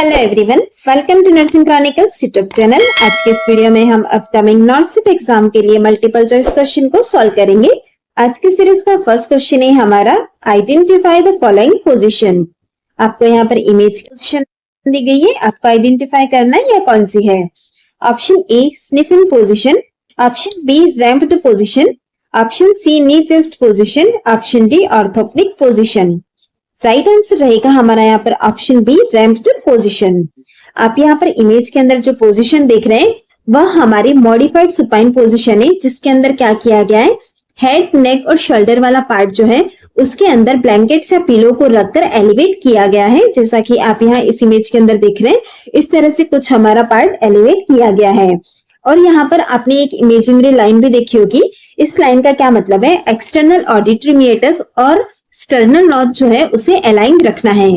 Hello everyone, welcome to nursing chronicles YouTube channel. आज के इस वीडियो में हम अपकमिंग नॉर्सिट एग्जाम के लिए मल्टीपल चॉइस क्वेश्चन को सॉल्व करेंगे। आज की सीरीज का फर्स्ट क्वेश्चन है हमारा आइडेंटिफाई द फॉलोइंग पोजीशन। आपको यहाँ पर इमेज पोजीशन दी गई है, आपको आइडेंटिफाई करना है यह कौन सी है। Option A sniffing position, option B ramped position, option C knee chest position, option D orthopaedic position. Right answer रहेगा हमारा यहाँ पर ऑप्शन बी रैम्प्ड पोजीशन। आप यहाँ पर इमेज के अंदर जो पोजीशन देख रहे हैं वह हमारी मॉडिफाइड सुपाइन पोजीशन है, जिसके अंदर क्या किया गया है, हेड, नेक और शोल्डर वाला पार्ट जो है उसके अंदर ब्लैंकेट्स या पिलो को रखकर एलिवेट किया गया है। जैसा कि आप यहाँ इस इमेज के अंदर देख रहे हैं, इस तरह से कुछ हमारा पार्ट एलिवेट किया गया है। और यहाँ पर आपने एक इमेजिनरी लाइन भी देखी होगी। इस लाइन का क्या मतलब है, एक्सटर्नल ऑडिटरी मीएटस और स्टर्नल नॉच जो है उसे अलाइन रखना है।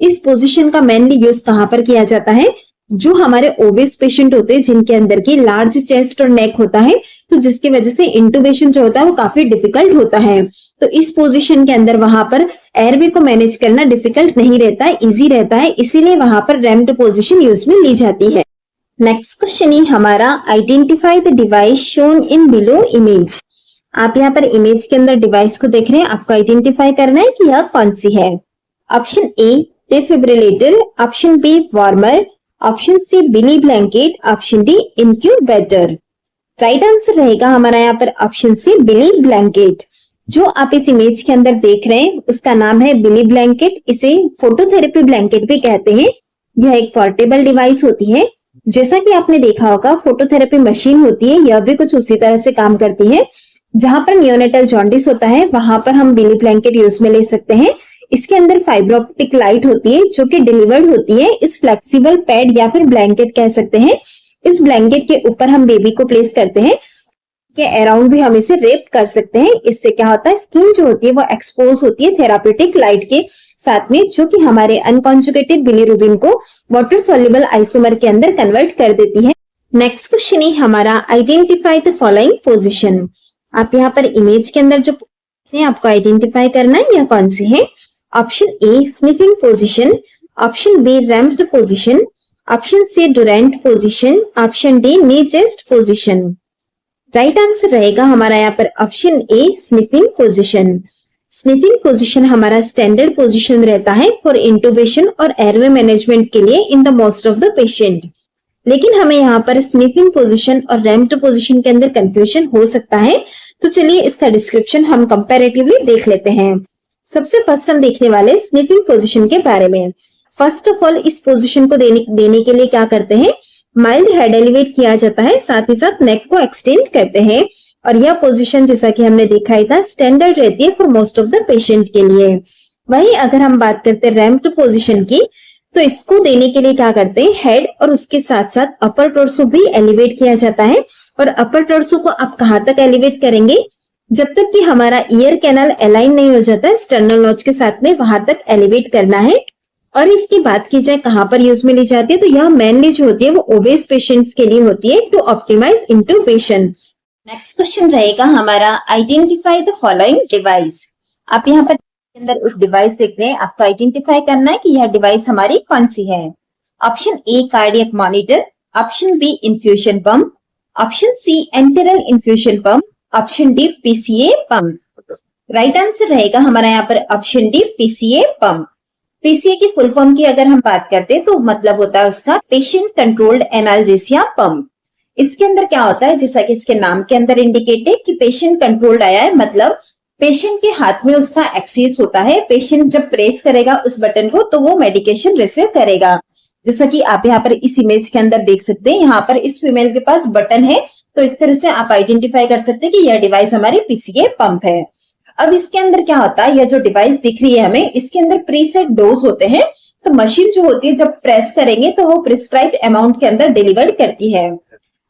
इस पोजीशन का मेनली यूज कहाँ पर किया जाता है, जो हमारे ओबेस पेशेंट होते हैं जिनके अंदर की लार्ज चेस्ट और नेक होता है, तो जिसकी वजह से इंटुबेशन जो होता है वो काफी डिफिकल्ट होता है। तो इस पोजीशन के अंदर वहां पर एयरवे को मैनेज करना डिफिकल्ट नहीं रहता है, इजी रहता है, इसीलिए वहां पर रैम्प्ड पोजीशन यूज में ली जाती है। नेक्स्ट क्वेश्चन है हमारा identify the device shown in below image. आप यहाँ पर इमेज के अंदर डिवाइस को देख रहे हैं, आपको आइडेंटिफाई करना है कि यह कौन सी है। Option A defibrillator, option B warmer, option C bili blanket, option D incubator. Right answer रहेगा हमारा यहाँ पर ऑप्शन सी बिली ब्लैंकेट। जो आप इस इमेज के अंदर देख रहे हैं उसका नाम है बिली ब्लैंकेट। इसे फोटोथेरेपी ब्लैंकेट भी कहते हैं। यह एक पोर्टेबल डिवाइस होती है। जैसा कि आपने देखा होगा फोटोथेरेपी मशीन होती है, यह भी कुछ उसी तरह से काम करती है। जहां पर नियोनेटल जॉन्डिस होता है वहां पर हम बिली ब्लैंकेट यूज में ले सकते हैं। इसके अंदर फाइबर ऑप्टिक लाइट होती है जो कि डिलीवर्ड होती है इस फ्लेक्सिबल पैड या फिर ब्लैंकेट कह सकते हैं। इस ब्लैंकेट के ऊपर हम बेबी को प्लेस करते हैं, के अराउंड भी हम इसे रेप कर सकते हैं। इससे क्या होता है, स्किन जो होती है वो एक्सपोज होती है थेराप्यूटिक लाइट के साथ में, जो कि हमारे अनकॉन्जुगेटेड बिलीरुबिन को वाटर सोल्यूबल आइसोमर के अंदर कन्वर्ट कर देती है। नेक्स्ट क्वेश्चन है हमारा आइडेंटिफाई द फॉलोइंग पोजिशन। आप यहाँ पर इमेज के अंदर जो है आपको आइडेंटिफाई करना है यह कौन सी है। Option A sniffing position, option B ramped position, option C Durant position, option D knee chest position. Right answer रहेगा हमारा यहाँ पर option A sniffing position. Sniffing position हमारा स्टैंडर्ड पोजीशन रहता है फॉर इंटुबेशन और एयरवे मैनेजमेंट के लिए in the most of the patient. लेकिन हमें यहाँ पर स्निफिंग पोजीशन और रैम्प्ड पोजीशन के अंदर कंफ्यूजन हो सकता है, तो चलिए इसका डिस्क्रिप्शन हम कंपैरेटिवली देख लेते हैं। सबसे फर्स्ट हम देखने वाले स्निफिंग पोजीशन के बारे में। फर्स्ट ऑफ ऑल इस पोजीशन को देने के लिए क्या करते हैं, माइल्ड हेड एलिवेट किया जाता है, साथ ही साथ नेक को एक्सटेंड करते हैं। और यह पोजीशन जैसा कि हमने देखा ही था स्टैंडर्ड रहती है for most of the patient के लिए। वहीं अगर हम बात करते हैं रैम्प्ड पोजीशन की, तो इसको देने के लिए क्या करते हैं, हेड और उसके साथ साथ अपर टॉर्सो भी एलिवेट किया जाता है। और अपर टॉर्सो को आप कहां तक एलिवेट करेंगे, जब तक कि हमारा ईयर कैनाल अलाइन नहीं हो जाता है स्टर्नल नॉच के साथ में, वहां तक एलिवेट करना है। और इसकी बात की जाए कहां पर यूज में ली जाती है, तो यह मेनली जो होती है वो ओबेस पेशेंट्स के लिए होती है to optimise intubation. Next question रहेगा हमारा आइडेंटिफाई द फॉलोइंग डिवाइस। आप यहाँ पर अंदर एक डिवाइस देख रहे हैं, आपको आइडेंटिफाई करना है कि यह डिवाइस हमारी कौन सी है। Option A cardiac monitor, option B infusion pump, option C enteral infusion pump, option D PCA pump. Right answer रहेगा हमारा यहाँ पर option D PCA pump. PCA की फुल फॉर्म की अगर हम बात करते हैं तो मतलब होता है उसका पेशेंट कंट्रोल्ड एनाल्जेसिया पंप। इसके अंदर क्या होता है, जैसा कि इसके नाम के अंदर इंडिकेट है कि पेशेंट कंट्रोल्ड आया है, मतलब पेशेंट के हाथ में उसका एक्सेस होता है। पेशेंट जब प्रेस करेगा उस बटन को तो वो मेडिकेशन रिसीव करेगा। जैसा कि आप यहाँ पर इस इमेज के अंदर देख सकते हैं, यहाँ पर इस फीमेल के पास बटन है, तो इस तरह से आप आइडेंटिफाई कर सकते हैं कि यह डिवाइस हमारी पीसीए पंप है। अब इसके अंदर क्या होता है, यह जो डिवाइस दिख रही है हमें, इसके अंदर प्रीसेट डोज होते हैं। तो मशीन जो होती है जब प्रेस करेंगे तो वो प्रिस्क्राइब्ड अमाउंट के अंदर डिलीवर करती है।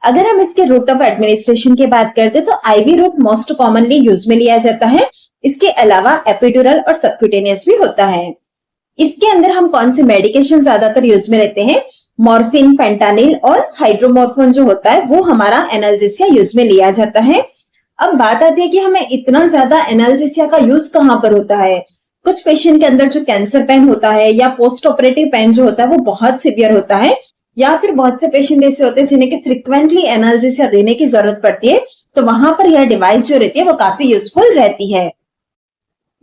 अगर हम इसके रूट ऑफ एडमिनिस्ट्रेशन की बात करते हैं तो IV route most commonly use में लिया जाता है। इसके अलावा एपिड्यूरल और सबक्यूटेनियस भी होता है। इसके अंदर हम कौन सी मेडिकेशन ज्यादातर यूज में लेते हैं, मॉर्फिन, पेंटानिल और हाइड्रोमॉर्फोन जो होता है वो हमारा एनाल्जेसिया यूज में लिया जाता है। अब बात आती है कि हमें इतना ज्यादा एनाल्जेसिया का यूज कहाँ पर होता है, कुछ पेशेंट के अंदर जो कैंसर पेन होता है या पोस्ट ऑपरेटिव पेन जो होता है वो बहुत सिवियर होता है, या फिर बहुत से पेशेंट ऐसे होते हैं जिन्हें कि फ्रिक्वेंटली एनालिसिस या देने की जरूरत पड़ती है, तो वहां पर यह डिवाइस जो रहती है वो काफी यूजफुल रहती है।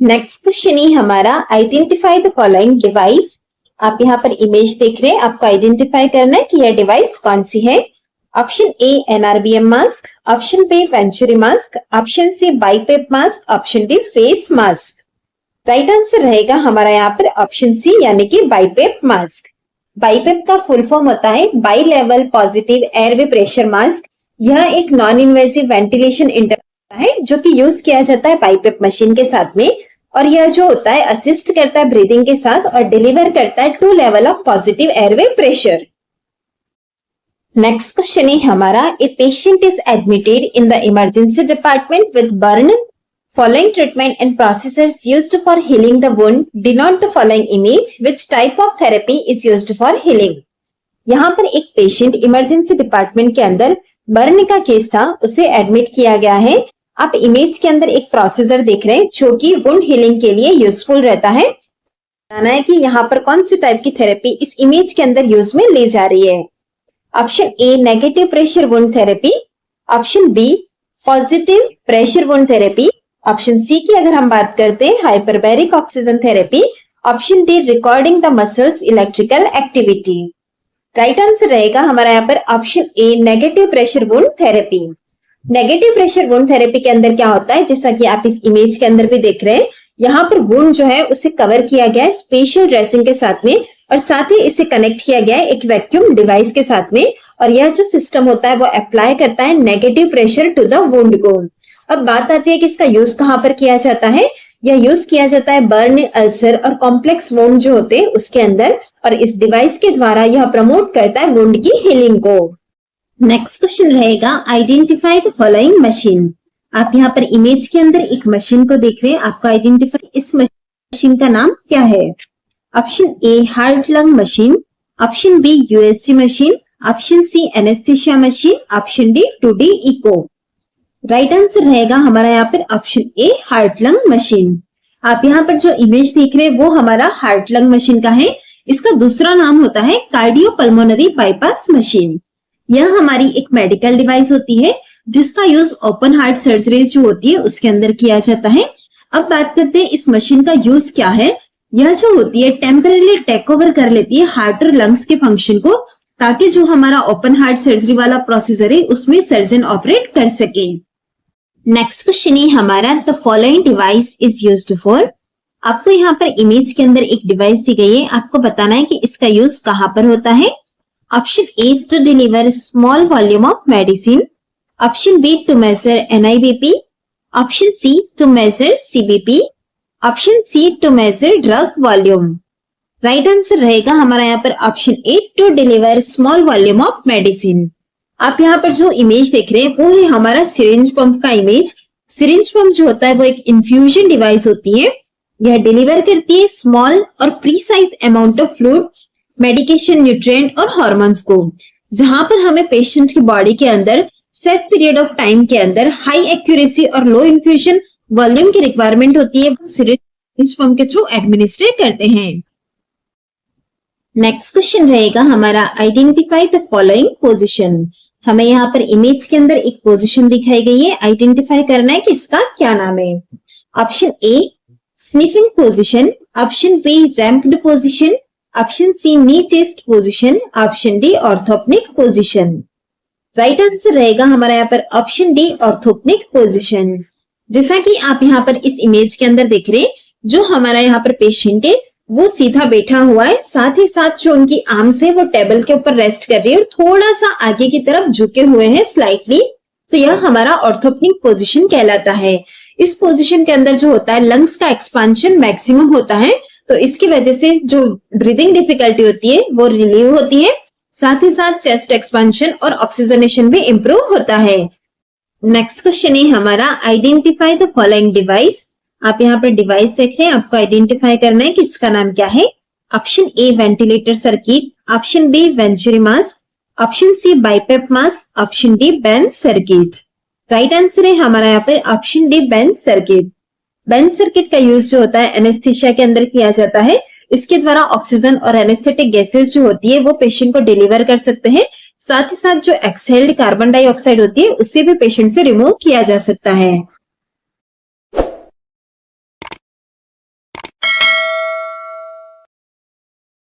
नेक्स्ट क्वेश्चन ही हमारा आइडेंटिफाई द फॉलोइंग डिवाइस। आप यहाँ पर इमेज देख रहे हैं, आपको आइडेंटिफाई करना है कि यह डिवाइस कौन सी है। Option A NRBM mask, option B venturi mask, option C BiPAP mask, option D face mask. Right answer रहेगा हमारा यहाँ पर ऑप्शन सी यानी कि बाइपेप मास्क। बाइपेप का फुल फॉर्म होता है by level positive airway pressure mask. यह एक नॉन इन्वेसिव वेंटिलेशन इंटरवेंशन है जो कि यूज किया जाता है बाइपेप मशीन के साथ में, और यह जो होता है असिस्ट करता है ब्रीदिंग के साथ और डिलीवर करता है 2 level of positive airway pressure. Next question है हमारा, a patient is admitted in the emergency department with burn, following treatment and procedures used for healing the wound denote the following image, which type of therapy is used for healing। यहाँ पर एक patient emergency department के अंदर burn का case था, उसे admit किया गया है। आप इमेज के अंदर एक प्रोसीजर देख रहे हैं जो कि वुंड हीलिंग के लिए यूजफुल रहता है। बताना है कि यहाँ पर कौन सी टाइप की थेरेपी इस इमेज के अंदर यूज में ली जा रही है। Option A negative pressure wound therapy, option B positive pressure wound therapy, option C की अगर हम बात करते हैं hyperbaric oxygen therapy, option D recording the muscles electrical activity. Right answer रहेगा हमारा यहाँ पर option A negative pressure wound therapy. Negative pressure wound therapy के अंदर क्या होता है, जैसा कि आप इस इमेज के अंदर भी देख रहे हैं, यहाँ पर वुंड जो है उसे कवर किया गया है स्पेशल ड्रेसिंग के साथ में, और साथ ही इसे कनेक्ट किया गया है एक वैक्यूम डिवाइस के साथ में, और यह जो सिस्टम होता है वो अप्लाई करता है negative pressure to the wound को। अब बात आती है कि इसका यूज कहाँ पर किया जाता है। यह यूज किया जाता है बर्न, अल्सर और कॉम्प्लेक्स वुंड जो होते हैं उसके अंदर, और इस डिवाइस के द्वारा यह प्रमोट करता है वुंड की हीलिंग को। नेक्स्ट क्वेश्चन रहेगा आइडेंटिफाई द फॉलोइंग मशीन। आप यहाँ पर इमेज के अंदर एक मशीन को देख रहे हैं, आपको आइडेंटिफाई इस मशीन का नाम क्या है। Option A heart lung machine, option B USG machine, option C anaesthesia machine, option D 2D echo. Right answer रहेगा हमारा यहाँ पर option A heart lung machine. आप यहाँ पर जो इमेज देख रहे हैं वो हमारा हार्ट लंग मशीन का है। इसका दूसरा नाम होता है कार्डियो पल्मोनरी बाईपास मशीन। यह हमारी एक मेडिकल डिवाइस होती है जिसका यूज ओपन हार्ट सर्जरीज जो होती है उसके अंदर किया जाता है। अब बात करते हैं इस मशीन का यूज क्या है। यह जो होती है टेम्पररी टेक ओवर कर लेती है हार्ट और लंग्स के फंक्शन को, ताकि जो हमारा ओपन हार्ट सर्जरी वाला प्रोसीजर है उसमें सर्जन ऑपरेट कर सके। नेक्स्ट क्वेश्चन है हमारा, the following device is used for. आपको यहाँ पर इमेज के अंदर एक डिवाइस दी गई है, आपको बताना है कि इसका यूज कहाँ पर होता है। Option A to deliver small volume of medicine, option B to measure NIBP, option C to measure CBP, option C to measure drug volume. Right answer रहेगा हमारा यहाँ पर option A to deliver small volume of medicine. आप यहाँ पर जो image देख रहे हैं वो है हमारा सिरिंज पंप का इमेज। सिरिंज पंप जो होता है वो एक इन्फ्यूजन डिवाइस होती है। यह डिलीवर करती है स्मॉल और precise amount of fluid, medication, nutrient और हॉर्मोन्स को, जहां पर हमें पेशेंट की बॉडी के अंदर सेट पीरियड ऑफ टाइम के अंदर हाई एक्यूरेसी और लो इन्फ्यूजन वॉल्यूम की रिक्वायरमेंट होती है, सिरिंज पंप के थ्रू एडमिनिस्ट्रेट करते हैं। नेक्स्ट क्वेश्चन रहेगा हमारा आइडेंटिफाई द फॉलोइंग पोजीशन। हमें यहाँ पर इमेज के अंदर एक पोजीशन दिखाई गई है, आइडेंटिफाई करना है कि इसका क्या नाम है। Option A sniffing position, option B ramped position, option C knee chest position, option D orthopnoeic position. Right answer रहेगा हमारा यहाँ पर ऑप्शन डी ऑर्थोपनिक पोजीशन। जैसा कि आप यहाँ पर इस इमेज के अंदर देख रहे हैं, जो हमारा यहाँ पर पेशेंट है वो सीधा बैठा हुआ है, साथ ही साथ जो उनकी आर्म्स है वो टेबल के ऊपर रेस्ट कर रही है और थोड़ा सा आगे की तरफ झुके हुए हैं स्लाइटली, तो यह हमारा ऑर्थोपनिक पोजीशन कहलाता है। इस पोजीशन के अंदर जो होता है लंग्स का एक्सपांशन मैक्सिमम होता है, तो इसकी वजह से जो ब्रीदिंग डिफिकल्टी होती है वो रिलीव होती है, साथ ही साथ चेस्ट एक्सपांशन और ऑक्सीजनेशन भी इंप्रूव होता है। नेक्स्ट क्वेश्चन है हमारा आइडेंटिफाई द फॉलोइंग डिवाइस। आप यहाँ पर डिवाइस देख रहे हैं, आपको आइडेंटिफाई करना है कि इसका नाम क्या है। Option A ventilator circuit, option B venturi mask, option C BiPAP mask, option D bench circuit. Right answer है हमारा यहाँ पर option D bench circuit. Bench circuit का यूज जो होता है एनेस्थीसिया के अंदर किया जाता है। इसके द्वारा ऑक्सीजन और एनेस्थेटिक गैसेस जो होती है वो पेशेंट को डिलीवर कर सकते हैं। साथ ही साथ जो एक्सहेल्ड कार्बन डाइऑक्साइड होती है उसे भी पेशेंट से रिमूव किया जा सकता है।